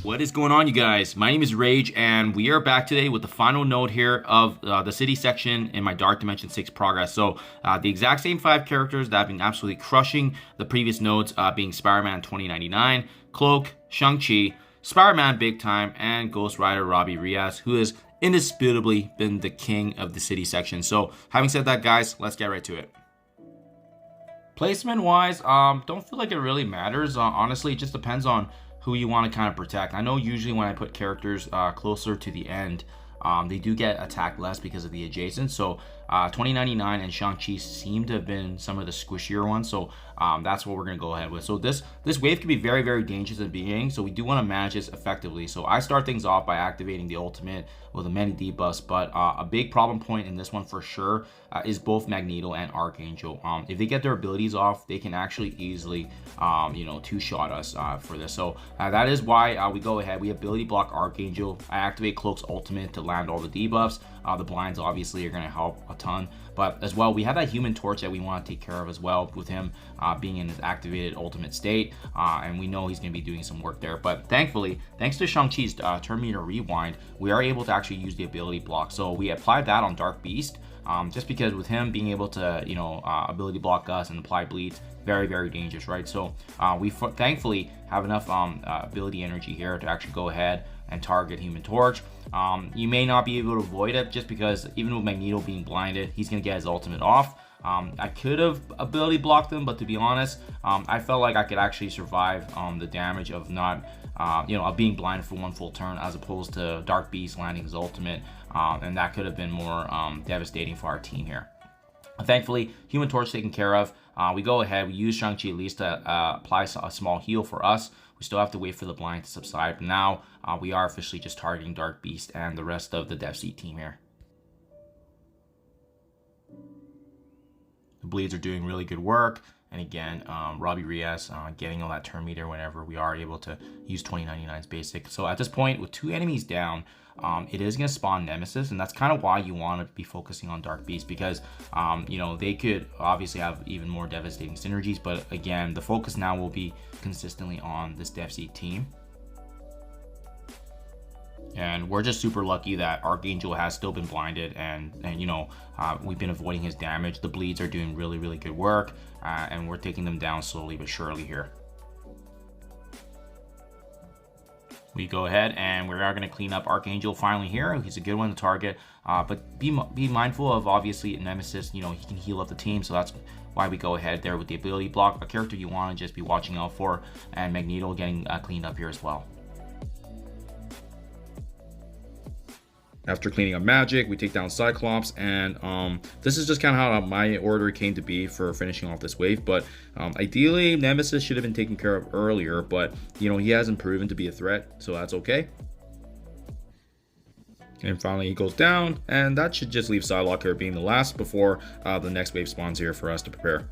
What is going on, you guys? My name is Rayge, and we are back today with the final node here of the city section in my Dark Dimension 6 progress. So the exact same 5 characters that have been absolutely crushing the previous nodes, being Spider-Man 2099, Cloak, Shang-Chi, Spider-Man Big Time, and Ghost Rider Robbie Reyes, who has indisputably been the king of the city section. So having said that, guys, let's get right to it. Placement wise, don't feel like it really matters. Honestly, it just depends on who you want to kind of protect. I know usually when I put characters closer to the end, they do get attacked less because of the adjacent. So 2099 and Shang-Chi seem to have been some of the squishier ones. So that's what we're going to go ahead with. So this wave can be very, very dangerous at the beginning. So we do want to manage this effectively. So I start things off by activating the ultimate with a many debuffs. But a big problem point in this one for sure is both Magneto and Archangel. If they get their abilities off, they can actually easily, two-shot us for this. So that is why we go ahead. We ability block Archangel. I activate Cloak's ultimate to land all the debuffs. The blinds obviously are going to help a ton, but as well we have that Human Torch that we want to take care of as well, with him being in his activated ultimate state, and we know he's going to be doing some work there. But thankfully, thanks to Shang-Chi's turn meter rewind, we are able to actually use the ability block. So we applied that on Dark Beast, just because with him being able to ability block us and apply bleeds, very, very dangerous, right? So we thankfully have enough ability energy here to actually go ahead and target Human Torch. You may not be able to avoid it, just because even with Magneto being blinded, he's going to get his ultimate off. I could have ability blocked him, but to be honest, I felt like I could actually survive the damage of not of being blinded for one full turn, as opposed to Dark Beast landing his ultimate, and that could have been more devastating for our team here. Thankfully, Human Torch taken care of. We go ahead, we use Shang-Chi at least to apply a small heal for us. We still have to wait for the blind to subside, but now we are officially just targeting Dark Beast and the rest of the Dev Seed team here. The bleeds are doing really good work, and again, Robbie Reyes getting all that turn meter whenever we are able to use 2099's basic. So at this point, with 2 enemies down, it is going to spawn Nemesis, and that's kind of why you want to be focusing on Dark Beast, because they could obviously have even more devastating synergies, but again, the focus now will be consistently on this Dev Seed team. And we're just super lucky that Archangel has still been blinded, and we've been avoiding his damage. The bleeds are doing really, really good work, and we're taking them down slowly but surely here. We go ahead and we are going to clean up Archangel finally here. He's a good one to target, but be mindful of, obviously, Nemesis. He can heal up the team, so that's why we go ahead there with the ability block, a character you want to just be watching out for, and Magneto getting cleaned up here as well. After cleaning up Magic, we take down Cyclops, and this is just kind of how my order came to be for finishing off this wave. But ideally, Nemesis should have been taken care of earlier, but he hasn't proven to be a threat, so that's okay. And finally, he goes down, and that should just leave Psylocke here being the last before the next wave spawns here for us to prepare.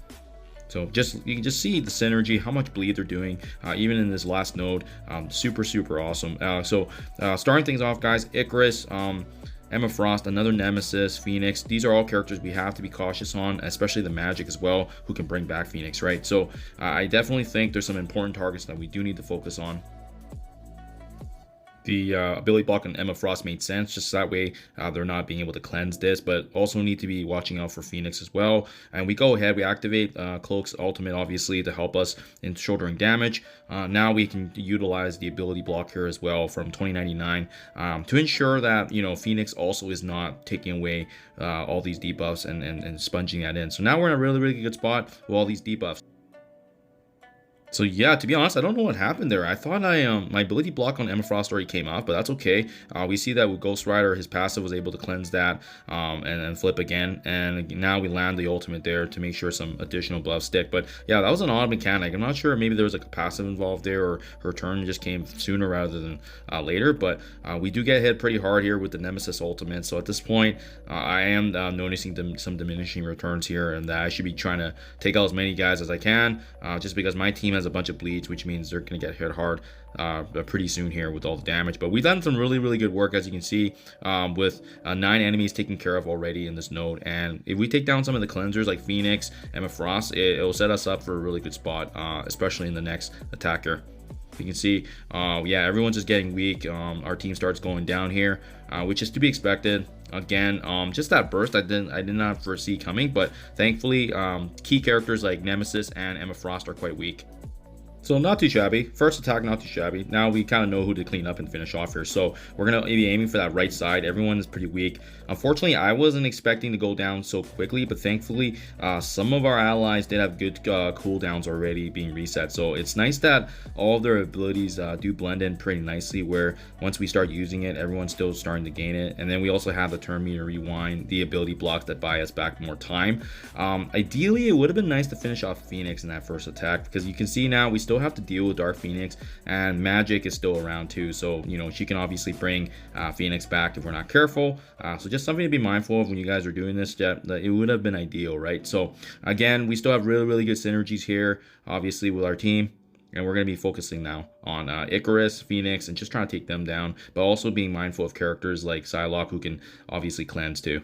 So you can just see the synergy, how much bleed they're doing, even in this last node. Super, super awesome. So starting things off, guys, Icarus, Emma Frost, another Nemesis, Phoenix. These are all characters we have to be cautious on, especially the Magic as well, who can bring back Phoenix, right? So I definitely think there's some important targets that we do need to focus on. The ability block on Emma Frost made sense, just that way they're not being able to cleanse this, but also need to be watching out for Phoenix as well. And we go ahead, we activate Cloak's ultimate, obviously, to help us in shouldering damage. Now we can utilize the ability block here as well from 2099 to ensure that Phoenix also is not taking away all these debuffs and sponging that in. So now we're in a really, really good spot with all these debuffs. So yeah, to be honest, I don't know what happened there. I thought my ability block on Emma Frost already came off, but that's okay. We see that with Ghost Rider, his passive was able to cleanse that and then flip again. And now we land the ultimate there to make sure some additional buffs stick. But yeah, that was an odd mechanic. I'm not sure, maybe there was like a passive involved there, or her turn just came sooner rather than later. But we do get hit pretty hard here with the Nemesis ultimate. So at this point, I am noticing some diminishing returns here, and that I should be trying to take out as many guys as I can, just because my team has has a bunch of bleeds, which means they're going to get hit hard pretty soon here with all the damage. But we've done some really good work, as you can see, with 9 enemies taken care of already in this node. And if we take down some of the cleansers like Phoenix, Emma Frost, it'll set us up for a really good spot, especially in the next attacker. You can see, yeah, everyone's just getting weak. Our team starts going down here, which is to be expected. Again, just that burst I did not foresee coming, but thankfully, key characters like Nemesis and Emma Frost are quite weak. So not too shabby. First attack, not too shabby. Now we kind of know who to clean up and finish off here. So we're going to be aiming for that right side. Everyone is pretty weak. Unfortunately, I wasn't expecting to go down so quickly, but thankfully, some of our allies did have good cooldowns already being reset. So it's nice that all of their abilities do blend in pretty nicely, where once we start using it, everyone's still starting to gain it. And then we also have the turn meter rewind, the ability blocks that buy us back more time. Ideally, it would have been nice to finish off Phoenix in that first attack, because you can see now we still have to deal with Dark Phoenix, and Magic is still around too, so you know she can obviously bring Phoenix back if we're not careful. So just something to be mindful of when you guys are doing this. It would have been ideal, right? So again, we still have really good synergies here, obviously, with our team. And we're going to be focusing now on Icarus, Phoenix, and just trying to take them down, but also being mindful of characters like Psylocke, who can obviously cleanse too.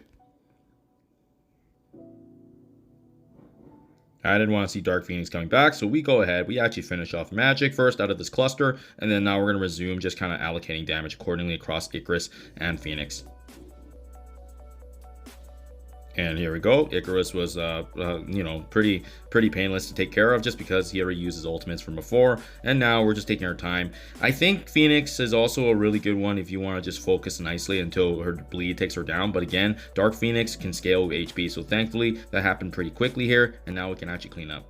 I didn't want to see Dark Phoenix coming back, so we go ahead. We actually finish off Magic first out of this cluster, and then now we're going to resume just kind of allocating damage accordingly across Icarus and Phoenix. And here we go. Icarus was, you know, pretty painless to take care of, just because he already used his ultimates from before. And now we're just taking our time. I think Phoenix is also a really good one if you want to just focus and isolate until her bleed takes her down. But again, Dark Phoenix can scale with HP. So thankfully, that happened pretty quickly here. And now we can actually clean up.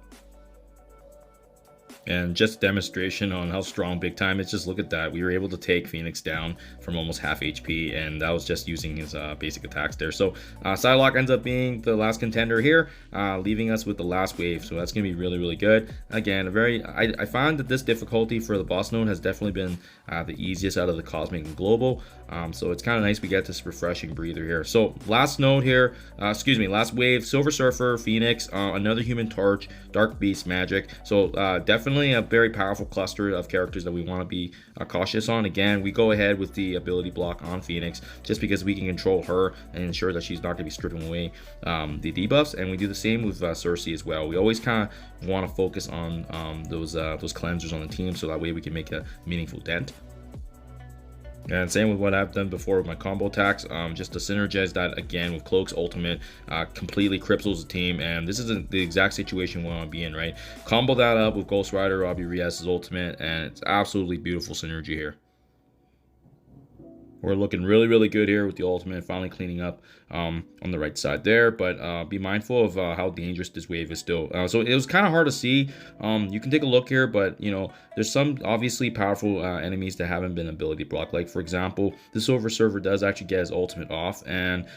And just demonstration on how strong Big Time is. Just look at that. We were able to take Phoenix down from almost half HP, and that was just using his basic attacks there. So Psylocke ends up being the last contender here, leaving us with the last wave. So that's going to be really good. Again, I found that this difficulty for the boss node has definitely been the easiest out of the Cosmic and Global. So it's kind of nice we get this refreshing breather here. So last node here, last wave, Silver Surfer, Phoenix, another Human Torch, Dark Beast, Magic. So definitely a very powerful cluster of characters that we want to be cautious on. Again, we go ahead with the ability block on Phoenix just because we can control her and ensure that she's not going to be stripping away the debuffs. And we do the same with Cersei as well. We always kind of want to focus on those cleansers on the team, so that way we can make a meaningful dent. And same with what I've done before with my combo attacks, just to synergize that again with Cloak's ultimate, completely cripples the team. And this is the exact situation we want to be in, right? Combo that up with Ghost Rider, Robbie Reyes' ultimate, and it's absolutely beautiful synergy here. We're looking really good here with the ultimate, finally cleaning up on the right side there. But be mindful of how dangerous this wave is still. So it was kind of hard to see. You can take a look here, but you know, there's some obviously powerful enemies that haven't been ability blocked. Like for example, the Silver Surfer does actually get his ultimate off, and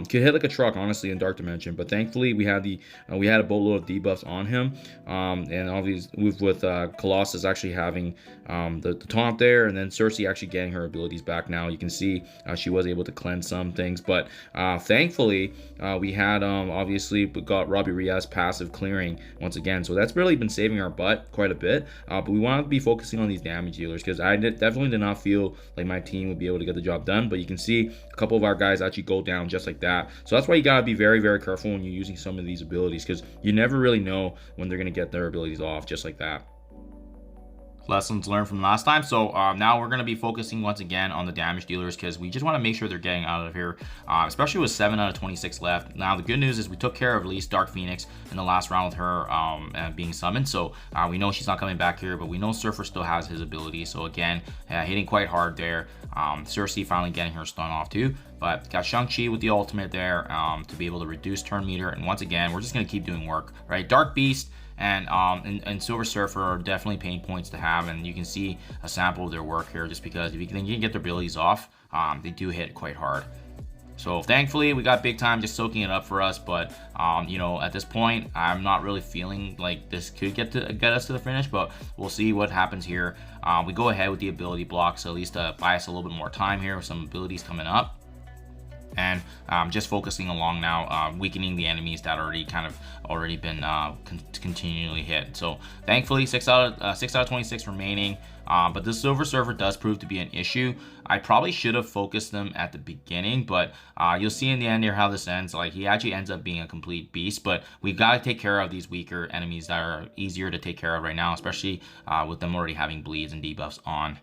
could hit like a truck honestly in Dark Dimension. But thankfully we had a boatload of debuffs on him, and obviously with Colossus actually having the taunt there, and then Cersei actually getting her abilities back. Now you can see she was able to cleanse some things, but thankfully we had obviously got Robbie Reyes passive clearing once again, so that's really been saving our butt quite a bit. But we want to be focusing on these damage dealers, because I definitely did not feel like my team would be able to get the job done. But you can see a couple of our guys actually go down just like that. So that's why you gotta be very careful when you're using some of these abilities, because you never really know when they're gonna get their abilities off just like that. Lessons learned from last time. So now we're going to be focusing once again on the damage dealers, because we just want to make sure they're getting out of here, especially with 7 out of 26 left. Now the good news is we took care of at least Dark Phoenix in the last round with her being summoned, so we know she's not coming back here, but we know Surfer still has his ability. So again, hitting quite hard there. Cersei finally getting her stun off too, but got Shang-Chi with the ultimate there to be able to reduce turn meter. And once again, we're just going to keep doing work, right? Dark Beast and Silver Surfer are definitely pain points to have, and you can see a sample of their work here, just because if you can get their abilities off, they do hit quite hard. So thankfully we got Big Time just soaking it up for us, but you know, at this point I'm not really feeling like this could get us to the finish, but we'll see what happens here. We go ahead with the ability block, so at least buy us a little bit more time here with some abilities coming up. and just focusing along now, weakening the enemies that already been continually hit. So thankfully 6 out of 26 remaining. But the Silver Surfer does prove to be an issue. I probably should have focused them at the beginning, but you'll see in the end here how this ends. Like, he actually ends up being a complete beast, but we've got to take care of these weaker enemies that are easier to take care of right now, especially with them already having bleeds and debuffs on.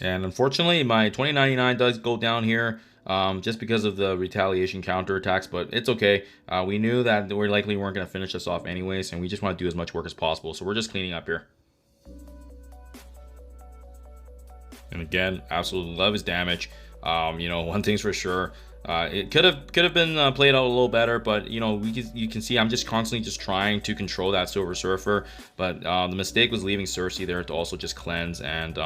And unfortunately, my 2099 does go down here just because of the retaliation counterattacks, but it's okay. We knew that we likely weren't going to finish this off anyways, and we just want to do as much work as possible. So we're just cleaning up here. And again, absolutely love his damage. You know, one thing's for sure. It could have been played out a little better, but you know, you can see I'm just constantly just trying to control that Silver Surfer. But the mistake was leaving Cersei there to also just cleanse, and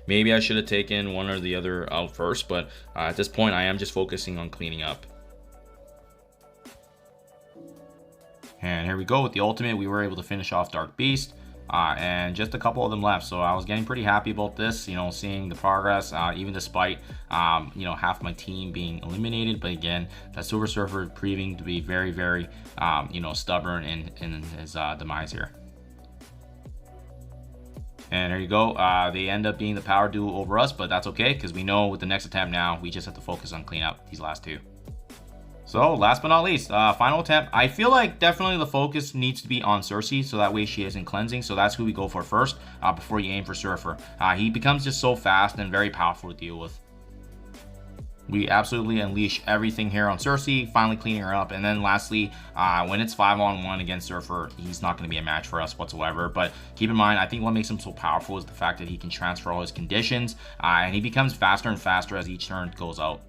maybe I should have taken one or the other out first. But at this point, I am just focusing on cleaning up. And here we go with the ultimate. We were able to finish off Dark Beast. And just a couple of them left, so I was getting pretty happy about this, you know, seeing the progress, even despite you know, half my team being eliminated. But again, that Silver Surfer proving to be very, very you know, stubborn in his demise here. And there you go. They end up being the power duo over us, but that's okay, because we know with the next attempt now, we just have to focus on clean up these last two. So last but not least, final attempt. I feel like definitely the focus needs to be on Cersei, so that way she isn't cleansing. So that's who we go for first before you aim for Surfer. He becomes just so fast and very powerful to deal with. We absolutely unleash everything here on Cersei, finally cleaning her up. And then lastly, when it's 5-on-1 against Surfer, he's not going to be a match for us whatsoever. But keep in mind, I think what makes him so powerful is the fact that he can transfer all his conditions, and he becomes faster and faster as each turn goes out.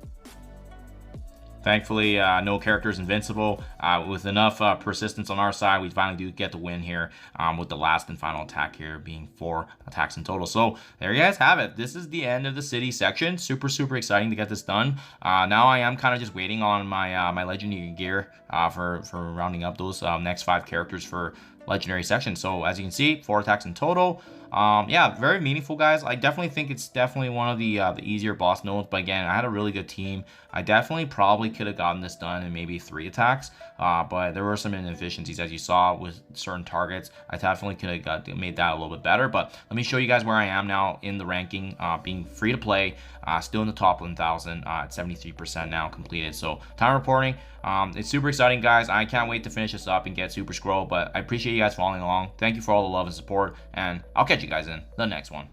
Thankfully, no character is invincible. With enough persistence on our side, we finally do get the win here with the last and final attack here being 4 attacks in total. So there you guys have it. This is the end of the city section. Super, super exciting to get this done. Now I am kind of just waiting on my my legendary gear for rounding up those next 5 characters for legendary section. So as you can see, 4 attacks in total. Yeah, very meaningful, guys. I definitely think it's definitely one of the easier boss nodes, but again, I had a really good team. I definitely probably could have gotten this done in maybe 3 attacks, but there were some inefficiencies as you saw with certain targets. I definitely could have made that a little bit better, but let me show you guys where I am now in the ranking, being free to play, still in the top 1,000 at 73% now completed. So time reporting, it's super exciting, guys. I can't wait to finish this up and get Super Scroll, but I appreciate you guys following along. Thank you for all the love and support, and I'll catch you guys in the next one.